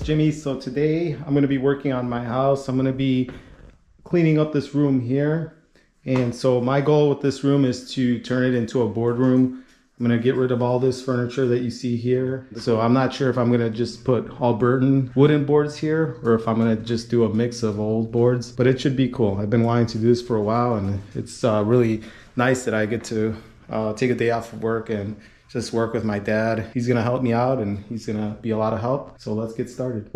it's Jimmy. So today I'm going to be working on my house. I'm going to be cleaning up this room here. And so my goal with this room is to turn it into a boardroom. I'm going to get rid of all this furniture that you see here. So I'm not sure if I'm going to just put all Burton wooden boards here or if I'm going to just do a mix of old boards, but it should be cool. I've been wanting to do this for a while, and it's really nice that I get to take a day off of work and just work with my dad. He's going to help me out and he's going to be a lot of help. So let's get started.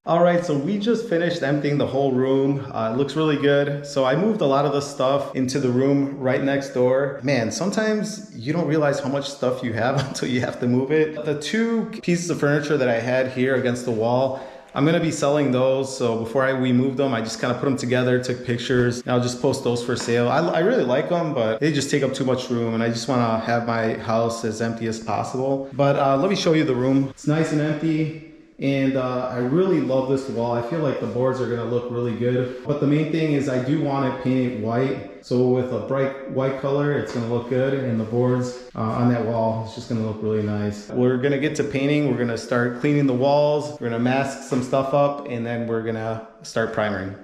All right, so we just finished emptying the whole room. It looks really good. So I moved a lot of the stuff into the room right next door. Man, sometimes you don't realize how much stuff you have until you have to move it. The two pieces of furniture that I had here against the wall, I'm gonna be selling those. So before we moved them, I just kind of put them together, took pictures, and I'll just post those for sale. I really like them, but they just take up too much room, and I just wanna have my house as empty as possible. But let me show you the room. It's nice and empty. And I really love this wall. I feel like the boards are gonna look really good. But the main thing is I do want it painted white. So with a bright white color, it's gonna look good. And the boards on that wall, it's just gonna look really nice. We're gonna get to painting. We're gonna start cleaning the walls. We're gonna mask some stuff up, and then we're gonna start primering.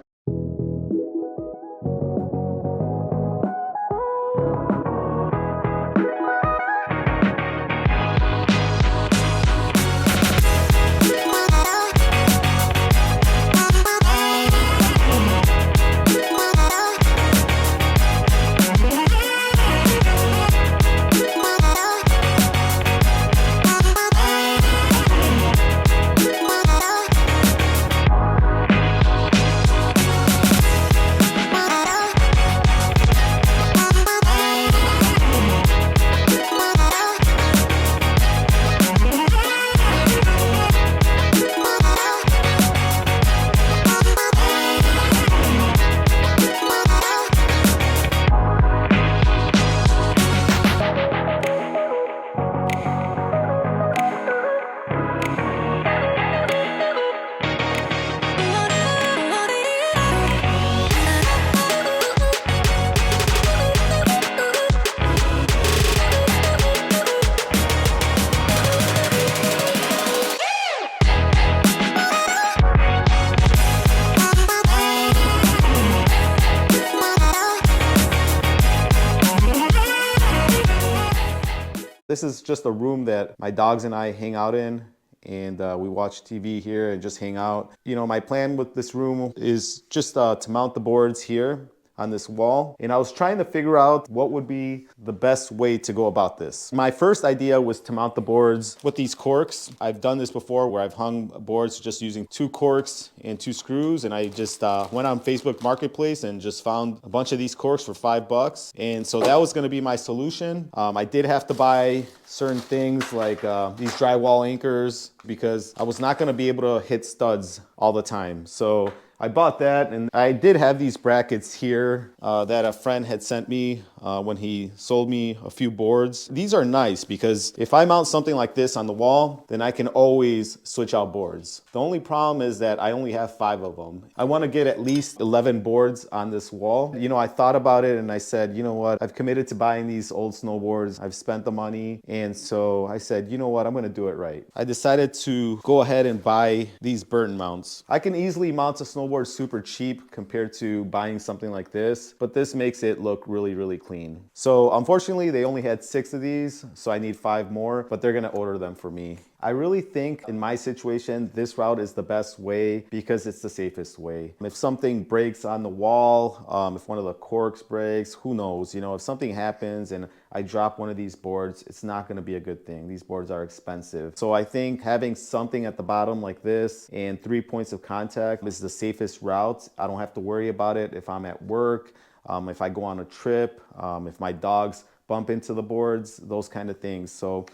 This is just a room that my dogs and I hang out in, and we watch TV here and just hang out. You know, my plan with this room is just to mount the boards here on this wall, and I was trying to figure out what would be the best way to go about this. My first idea was to mount the boards with these corks. I've done this before where I've hung boards just using 2 corks and 2 screws, and I just went on Facebook Marketplace and just found a bunch of these corks for $5. And so that was gonna be my solution. I did have to buy certain things like these drywall anchors because I was not gonna be able to hit studs all the time. So I bought that, and I did have these brackets here that a friend had sent me when he sold me a few boards. These are nice because if I mount something like this on the wall, then I can always switch out boards. The only problem is that I only have 5 of them. I want to get at least 11 boards on this wall. You know, I thought about it and I said, you know what, I've committed to buying these old snowboards. I've spent the money, and so I said, you know what, I'm going to do it right. I decided to go ahead and buy these Burton mounts. I can easily mount a snowboard super cheap compared to buying something like this, but this makes it look really, really clean. So unfortunately, they only had 6 of these, so I need 5 more, but they're gonna order them for me. I really think in my situation, this route is the best way because it's the safest way. If something breaks on the wall, if one of the corks breaks, who knows? You know, if something happens and I drop one of these boards, it's not gonna be a good thing. These boards are expensive. So I think having something at the bottom like this and 3 points of contact is the safest route. I don't have to worry about it if I'm at work, if I go on a trip, if my dogs bump into the boards, those kind of things. So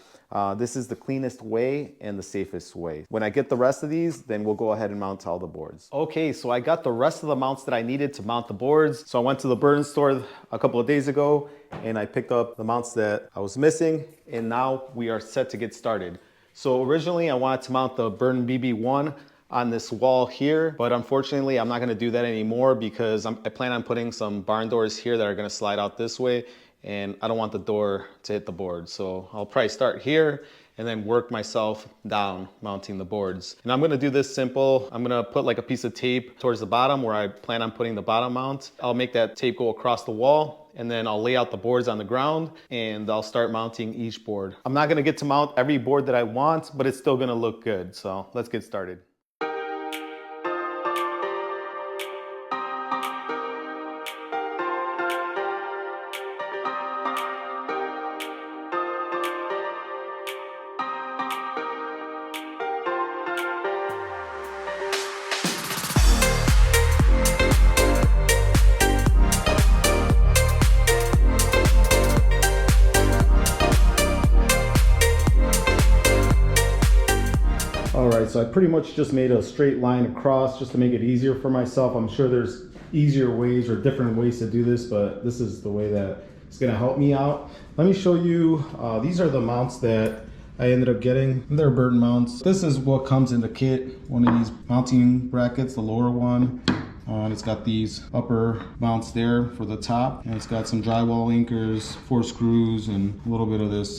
this is the cleanest way and the safest way. When I get the rest of these, then we'll go ahead and mount all the boards. Okay, so I got the rest of the mounts that I needed to mount the boards. So I went to the Burton store a couple of days ago and I picked up the mounts that I was missing, and now we are set to get started. So originally I wanted to mount the Burton BB1 on this wall here, but unfortunately I'm not gonna do that anymore because I plan on putting some barn doors here that are gonna slide out this way, and I don't want the door to hit the board. So I'll probably start here and then work myself down mounting the boards. And I'm gonna do this simple. I'm gonna put like a piece of tape towards the bottom where I plan on putting the bottom mount. I'll make that tape go across the wall, and then I'll lay out the boards on the ground and I'll start mounting each board. I'm not gonna get to mount every board that I want, but it's still gonna look good. So let's get started. All right, so I pretty much just made a straight line across just to make it easier for myself. I'm sure there's easier ways or different ways to do this, but this is the way that it's gonna help me out. Let me show you, these are the mounts that I ended up getting. They're Burton mounts. This is what comes in the kit, one of these mounting brackets, the lower one. And it's got these upper mounts there for the top, and it's got some drywall anchors, 4 screws, and a little bit of this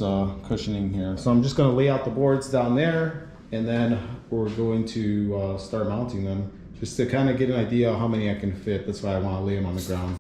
cushioning here. So I'm just gonna lay out the boards down there, and then we're going to start mounting them just to kind of get an idea of how many I can fit. That's why I want to lay them on the ground.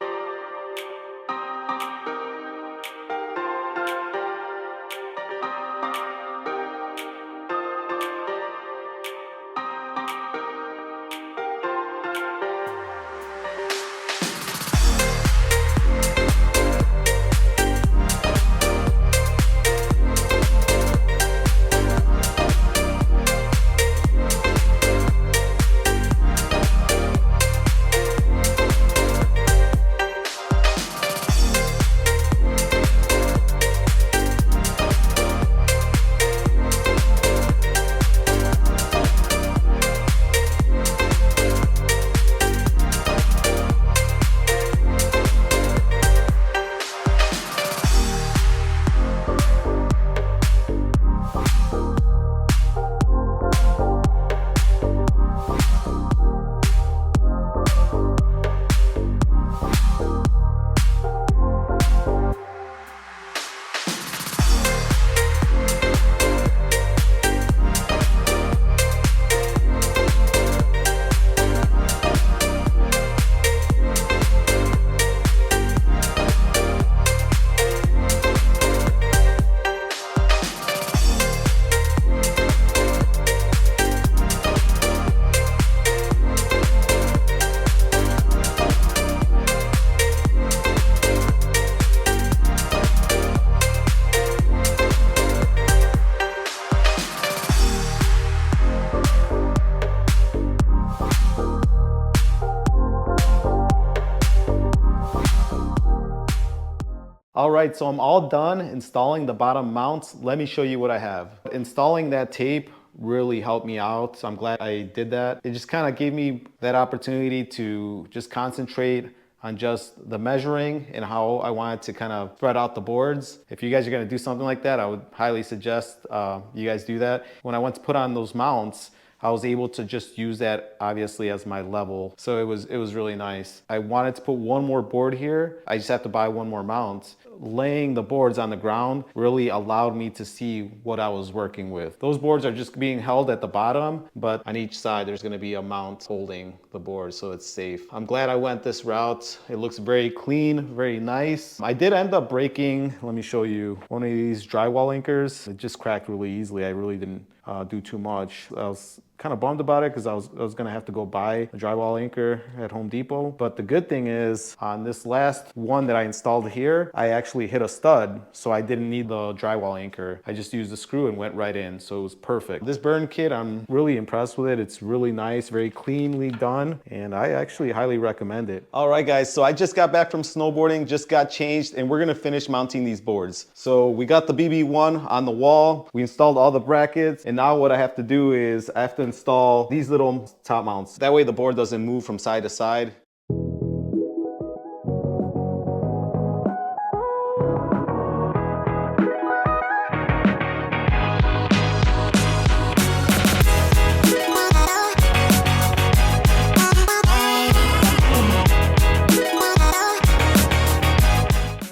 All right, so I'm all done installing the bottom mounts. Let me show you what I have. Installing that tape really helped me out. So I'm glad I did that. It just kind of gave me that opportunity to just concentrate on just the measuring and how I wanted to kind of spread out the boards. If you guys are gonna do something like that, I would highly suggest you guys do that. When I went to put on those mounts, I was able to just use that obviously as my level. So it was really nice. I wanted to put one more board here. I just have to buy one more mount. Laying the boards on the ground really allowed me to see what I was working with. Those boards are just being held at the bottom, but on each side there's gonna be a mount holding the board so it's safe. I'm glad I went this route. It looks very clean, very nice. I did end up breaking, let me show you, one of these drywall anchors. It just cracked really easily. I really didn't do too much. I was kind of bummed about it because I was gonna have to go buy a drywall anchor at Home Depot. But the good thing is on this last one that I installed here, I actually hit a stud, so I didn't need the drywall anchor. I just used the screw and went right in, so it was perfect. This Burton kit, I'm really impressed with it. It's really nice, very cleanly done, and I actually highly recommend it. All right guys, so I just got back from snowboarding, just got changed, and we're gonna finish mounting these boards. So we got the BB1 on the wall, we installed all the brackets, and now what I have to do is I have to install these little top mounts. That way the board doesn't move from side to side.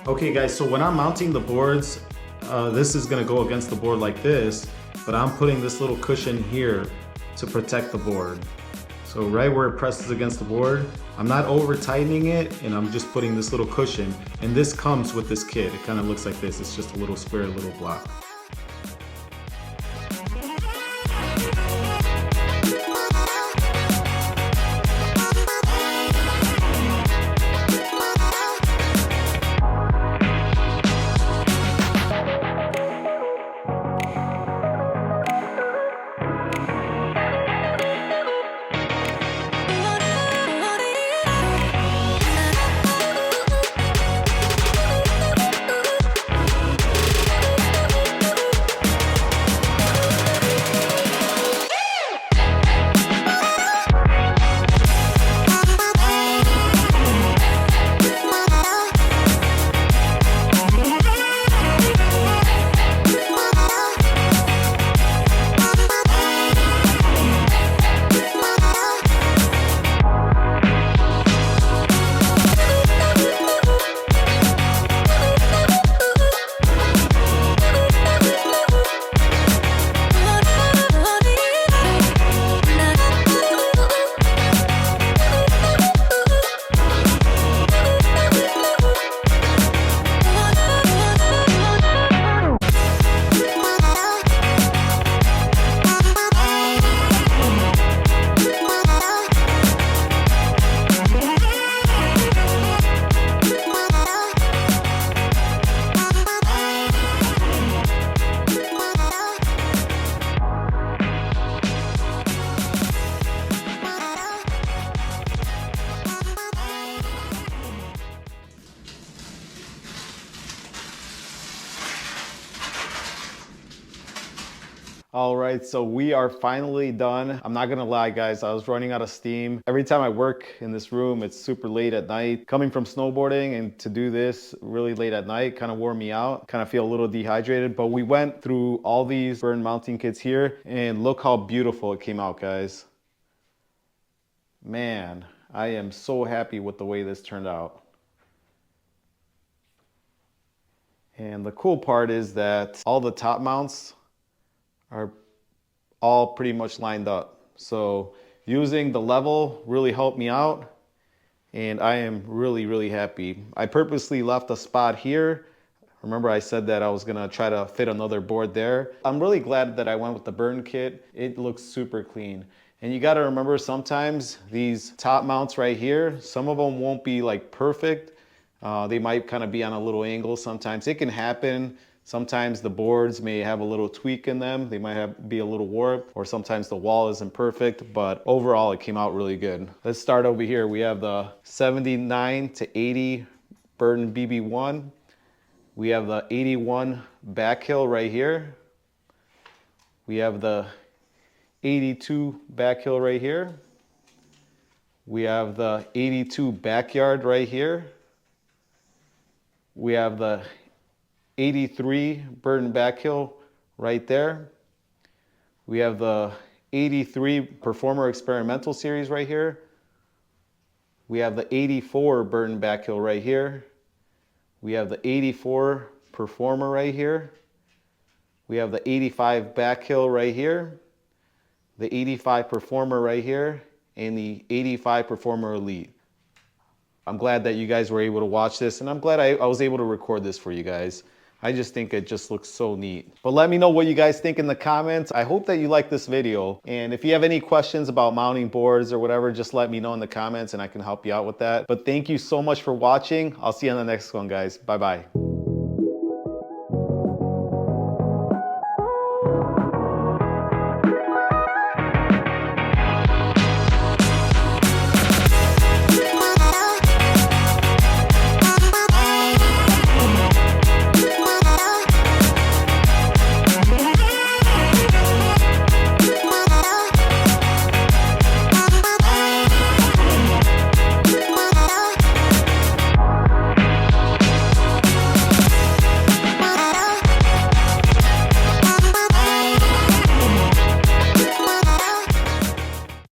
Okay guys, so when I'm mounting the boards, this is gonna go against the board like this, but I'm putting this little cushion here to protect the board. So right where it presses against the board, I'm not over tightening it, and I'm just putting this little cushion. And this comes with this kit. It kind of looks like this. It's just a little square little block. All right, so we are finally done. I'm not gonna lie, guys, I was running out of steam. Every time I work in this room, it's super late at night. Coming from snowboarding and to do this really late at night kind of wore me out. Kind of feel a little dehydrated, but we went through all these Burton mounting kits here, and look how beautiful it came out, guys. Man, I am so happy with the way this turned out. And the cool part is that all the top mounts are all pretty much lined up. So using the level really helped me out, and I am really happy. I purposely left a spot here. Remember I said that I was gonna try to fit another board there. I'm really glad that I went with the Burton kit. It looks super clean. And you gotta remember, sometimes these top mounts right here, some of them won't be like perfect. They might kind of be on a little angle sometimes. It can happen. Sometimes the boards may have a little tweak in them. They might be a little warped, or sometimes the wall isn't perfect, but overall it came out really good. Let's start over here. We have the 79 to 80 Burton BB1. We have the 81 back hill right here. We have the 82 back hill right here. We have the 82 backyard right here. We have the 83 Burton back hill right there. We have the 83 Performer Experimental Series right here. We have the 84 Burton back hill right here. We have the 84 Performer right here. We have the 85 back hill right here. The 85 Performer right here, and the 85 Performer Elite. I'm glad that you guys were able to watch this, and I'm glad I was able to record this for you guys. I just think it just looks so neat. But let me know what you guys think in the comments. I hope that you like this video. And if you have any questions about mounting boards or whatever, just let me know in the comments and I can help you out with that. But thank you so much for watching. I'll see you on the next one, guys. Bye-bye.